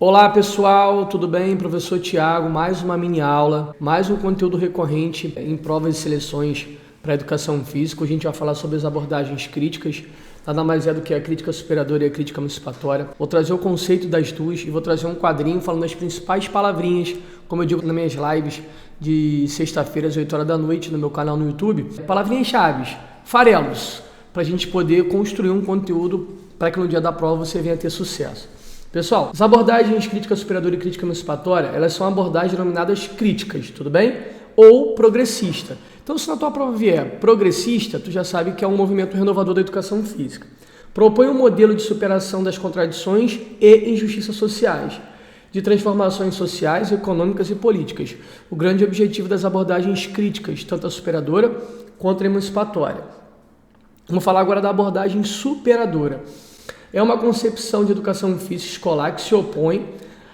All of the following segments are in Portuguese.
Olá pessoal, tudo bem? Professor Tiago, mais uma mini aula, mais um conteúdo recorrente em provas e seleções para educação física. A gente vai falar sobre as abordagens críticas, nada mais é do que a crítica superadora e a crítica emancipatória. Vou trazer o conceito das duas e vou trazer um quadrinho falando das principais palavrinhas, como eu digo nas minhas lives de sexta-feira às 8 horas da noite no meu canal no YouTube. Palavrinhas chaves, farelos, para a gente poder construir um conteúdo para que no dia da prova você venha ter sucesso. Pessoal, as abordagens crítica superadora e crítica emancipatória, elas são abordagens denominadas críticas, tudo bem? Ou progressista. Então, se na tua prova vier progressista, tu já sabe que é um movimento renovador da educação física. Propõe um modelo de superação das contradições e injustiças sociais, de transformações sociais, econômicas e políticas. O grande objetivo das abordagens críticas, tanto a superadora quanto a emancipatória. Vamos falar agora da abordagem superadora. É uma concepção de educação física escolar que se opõe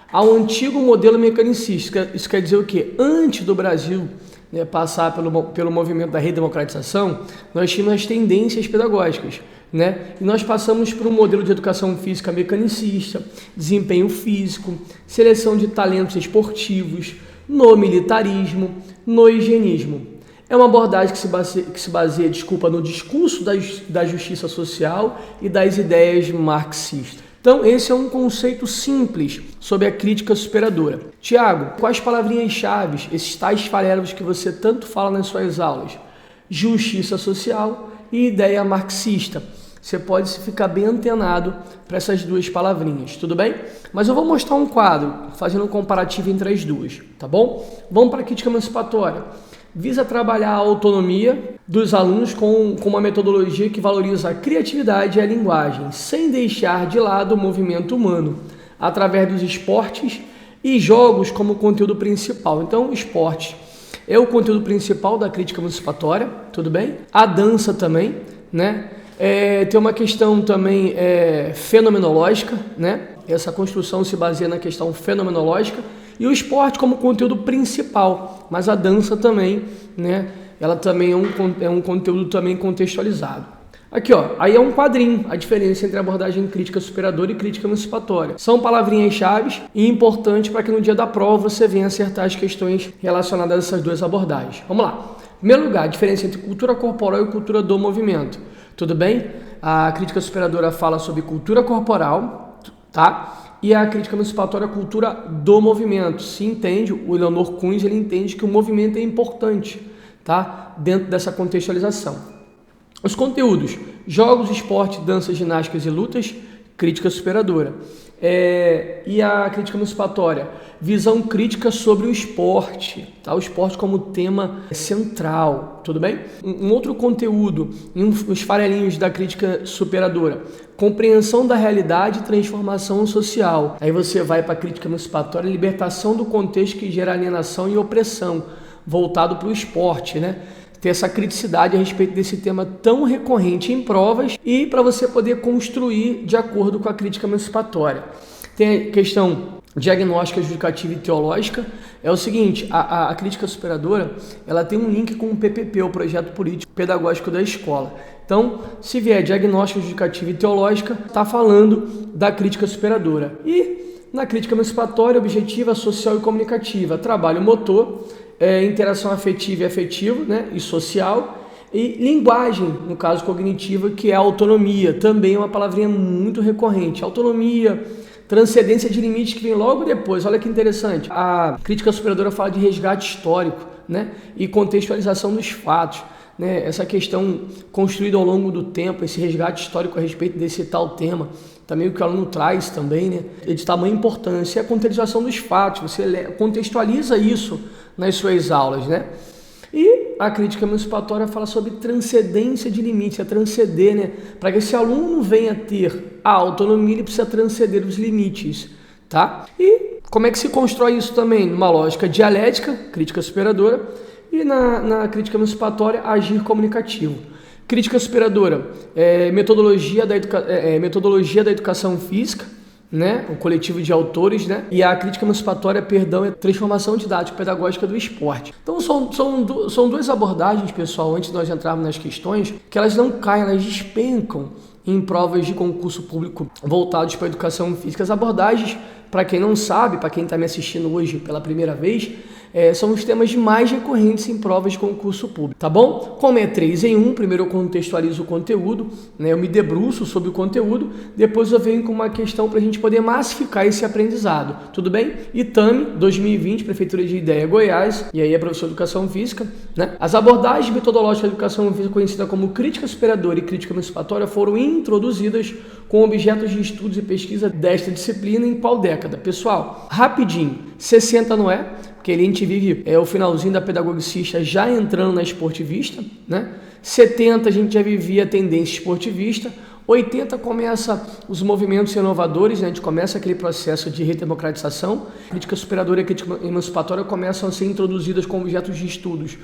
ao antigo modelo mecanicista. Isso quer dizer o quê? Antes do Brasil passar pelo movimento da redemocratização, nós tínhamos as tendências pedagógicas, E nós passamos por um modelo de educação física mecanicista, desempenho físico, seleção de talentos esportivos, no militarismo, no higienismo. É uma abordagem que se baseia no discurso da justiça social e das ideias marxistas. Então, esse é um conceito simples sobre a crítica superadora. Tiago, quais palavrinhas-chave, esses tais farelos que você tanto fala nas suas aulas? Justiça social e ideia marxista. Você pode ficar bem antenado para essas duas palavrinhas, tudo bem? Mas eu vou mostrar um quadro fazendo um comparativo entre as duas, tá bom? Vamos para a crítica emancipatória. Visa trabalhar a autonomia dos alunos com uma metodologia que valoriza a criatividade e a linguagem, sem deixar de lado o movimento humano, através dos esportes e jogos como conteúdo principal. Então, o esporte é o conteúdo principal da crítica emancipatória, tudo bem? A dança também, tem uma questão também fenomenológica, Essa construção se baseia na questão fenomenológica, e o esporte como conteúdo principal, mas a dança também, Ela também é um conteúdo também contextualizado. Aqui, aí é um quadrinho, a diferença entre a abordagem crítica superadora e crítica emancipatória. São palavrinhas-chave e importantes para que no dia da prova você venha acertar as questões relacionadas a essas duas abordagens. Vamos lá. Em primeiro lugar, a diferença entre cultura corporal e cultura do movimento. Tudo bem? A crítica superadora fala sobre cultura corporal, tá? E a crítica emancipatória, a cultura do movimento. Se entende, o Eleanor Kunz, ele entende que o movimento é importante, tá? Dentro dessa contextualização. Os conteúdos: jogos, esporte, danças, ginásticas e lutas, crítica superadora. E a crítica emancipatória, visão crítica sobre o esporte, tá? O esporte como tema central, tudo bem? Um outro conteúdo, os farelinhos da crítica superadora: compreensão da realidade e transformação social. Aí você vai para a crítica emancipatória, libertação do contexto que gera alienação e opressão, voltado para o esporte, Ter essa criticidade a respeito desse tema tão recorrente em provas e para você poder construir de acordo com a crítica emancipatória. Tem a questão diagnóstica, judicativa e teológica. É o seguinte, a crítica superadora, ela tem um link com o PPP, o Projeto Político Pedagógico da Escola. Então, se vier diagnóstica, judicativa e teológica, está falando da crítica superadora. E na crítica emancipatória, objetiva, social e comunicativa, trabalho motor, interação afetiva e afetivo, e social, e linguagem, no caso cognitiva, que é a autonomia, também é uma palavrinha muito recorrente. Autonomia, transcendência de limites, que vem logo depois. Olha que interessante, a crítica superadora fala de resgate histórico, e contextualização dos fatos, essa questão construída ao longo do tempo, esse resgate histórico a respeito desse tal tema, também o que o aluno traz também, é de tamanha importância, é a contextualização dos fatos, você contextualiza isso nas suas aulas, E a crítica emancipatória fala sobre transcendência de limites, é transcender, Para que esse aluno venha ter a autonomia, ele precisa transcender os limites, tá? E como é que se constrói isso também? Numa lógica dialética, crítica superadora, e na crítica emancipatória, agir comunicativo. Crítica superadora, metodologia da educação física, o coletivo de autores, e a crítica emancipatória, é transformação didático-pedagógica do esporte. Então são duas abordagens, pessoal, antes de nós entrarmos nas questões, que elas não caem, elas despencam em provas de concurso público voltados para a educação física. As abordagens, para quem não sabe, para quem está me assistindo hoje pela primeira vez, são os temas mais recorrentes em provas de concurso público, tá bom? Como é 3 em 1, primeiro eu contextualizo o conteúdo, né? Eu me debruço sobre o conteúdo, depois eu venho com uma questão para a gente poder massificar esse aprendizado, tudo bem? ITAME 2020, Prefeitura de Ideia, Goiás, e aí é professor de Educação Física, né? As abordagens metodológicas de Educação Física, conhecida como crítica superadora e crítica emancipatória, foram introduzidas com objetos de estudos e pesquisa desta disciplina em qual década? Pessoal, rapidinho, 60 não é? Porque a gente vive o finalzinho da pedagogicista já entrando na esportivista, né? 70 a gente já vivia a tendência esportivista, 80 começa os movimentos inovadores, né? A gente começa aquele processo de redemocratização, crítica superadora e crítica emancipatória começam a ser introduzidas como objetos de estudos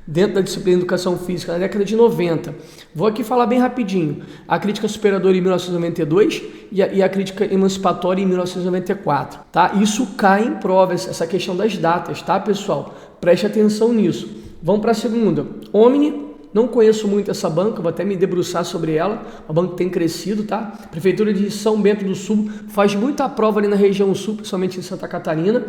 dentro da disciplina de Educação Física na década de 90. Vou aqui falar bem rapidinho. A crítica superadora em 1992 e a crítica emancipatória em 1994. Tá? Isso cai em provas, essa questão das datas, tá, pessoal? Preste atenção nisso. Vamos para a segunda. Omni. Não conheço muito essa banca, vou até me debruçar sobre ela. A banca tem crescido, tá? Prefeitura de São Bento do Sul faz muita prova ali na região sul, principalmente em Santa Catarina.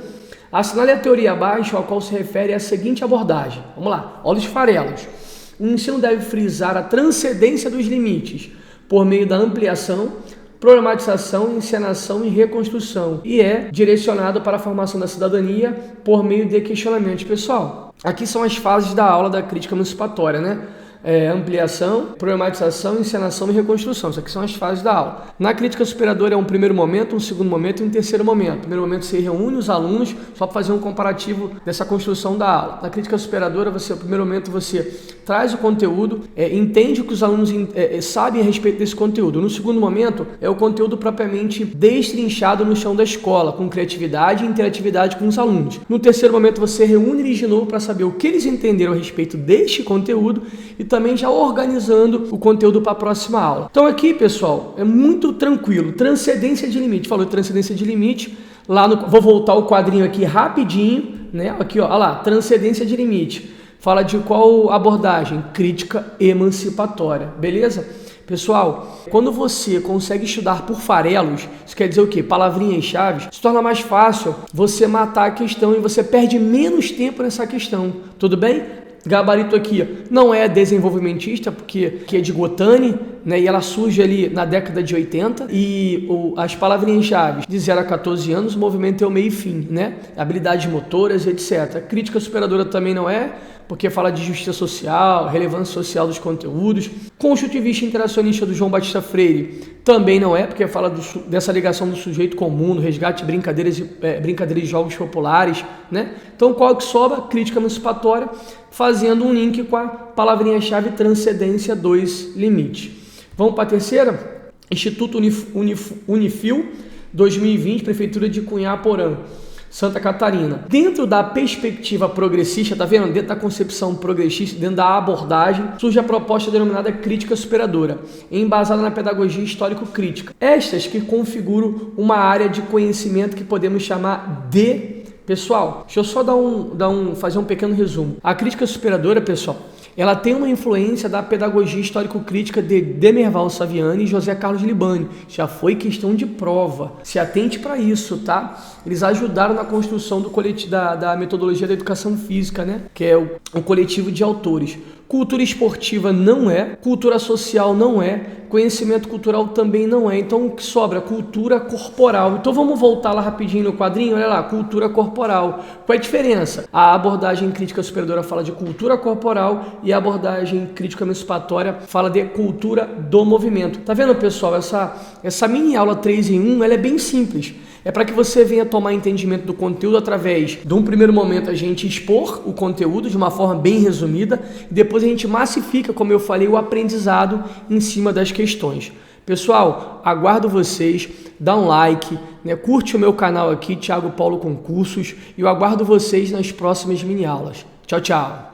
Assinale a teoria abaixo, ao qual se refere a seguinte abordagem. Vamos lá, olha os farelos. O ensino deve frisar a transcendência dos limites por meio da ampliação, problematização, encenação e reconstrução, e é direcionado para a formação da cidadania por meio de questionamentos. Pessoal, aqui são as fases da aula da crítica emancipatória, né? Ampliação, problematização, encenação e reconstrução. Isso aqui são as fases da aula. Na crítica superadora é um primeiro momento, um segundo momento e um terceiro momento. No primeiro momento você reúne os alunos só para fazer um comparativo dessa construção da aula. Na crítica superadora, no primeiro momento você traz o conteúdo, entende o que os alunos sabem a respeito desse conteúdo. No segundo momento é o conteúdo propriamente destrinchado no chão da escola, com criatividade e interatividade com os alunos. No terceiro momento você reúne eles de novo para saber o que eles entenderam a respeito deste conteúdo e também já organizando o conteúdo para a próxima aula. Então aqui, pessoal, é muito tranquilo. Transcendência de limite. Falou de transcendência de limite. Vou voltar o quadrinho aqui rapidinho, né? Aqui, ó, olha lá, transcendência de limite. Fala de qual abordagem? Crítica emancipatória. Beleza? Pessoal, quando você consegue estudar por farelos, isso quer dizer o quê? Palavrinhas-chave, se torna mais fácil você matar a questão e você perde menos tempo nessa questão. Tudo bem? Gabarito aqui não é desenvolvimentista, porque é de Gotani, né? E ela surge ali na década de 80 e as palavrinhas-chave de 0 a 14 anos, o movimento é o meio e fim, né? Habilidades motoras, etc. A crítica superadora também não é, porque fala de justiça social, relevância social dos conteúdos. Construtivista interacionista do João Batista Freire também não é, porque fala dessa ligação do sujeito com o mundo, resgate de brincadeiras de jogos populares, né? Então, qual que sobra? Crítica emancipatória, fazendo um link com a palavrinha-chave transcendência 2 limite. Vamos para a terceira? Instituto Unifil 2020, Prefeitura de Cunhaporã, Santa Catarina. Dentro da perspectiva progressista, tá vendo? Dentro da concepção progressista, dentro da abordagem, surge a proposta denominada crítica superadora, embasada na pedagogia histórico-crítica. Estas que configuram uma área de conhecimento que podemos chamar de... Pessoal, deixa eu só fazer um pequeno resumo. A crítica superadora, pessoal, ela tem uma influência da pedagogia histórico-crítica de Demerval Saviani e José Carlos Libani. Já foi questão de prova. Se atente para isso, tá? Eles ajudaram na construção do coletivo da metodologia da educação física, né? Que é o coletivo de autores. Cultura esportiva não é, cultura social não é, conhecimento cultural também não é. Então o que sobra? Cultura corporal. Então vamos voltar lá rapidinho no quadrinho, olha lá, cultura corporal. Qual é a diferença? A abordagem crítica superadora fala de cultura corporal e a abordagem crítica emancipatória fala de cultura do movimento. Tá vendo, pessoal? Essa mini aula 3 em 1, ela é bem simples. É para que você venha tomar entendimento do conteúdo através de um primeiro momento a gente expor o conteúdo de uma forma bem resumida e depois a gente massifica, como eu falei, o aprendizado em cima das questões. Pessoal, aguardo vocês, dá um like, né? Curte o meu canal aqui, Thiago Paulo Concursos, e eu aguardo vocês nas próximas mini aulas. Tchau, tchau!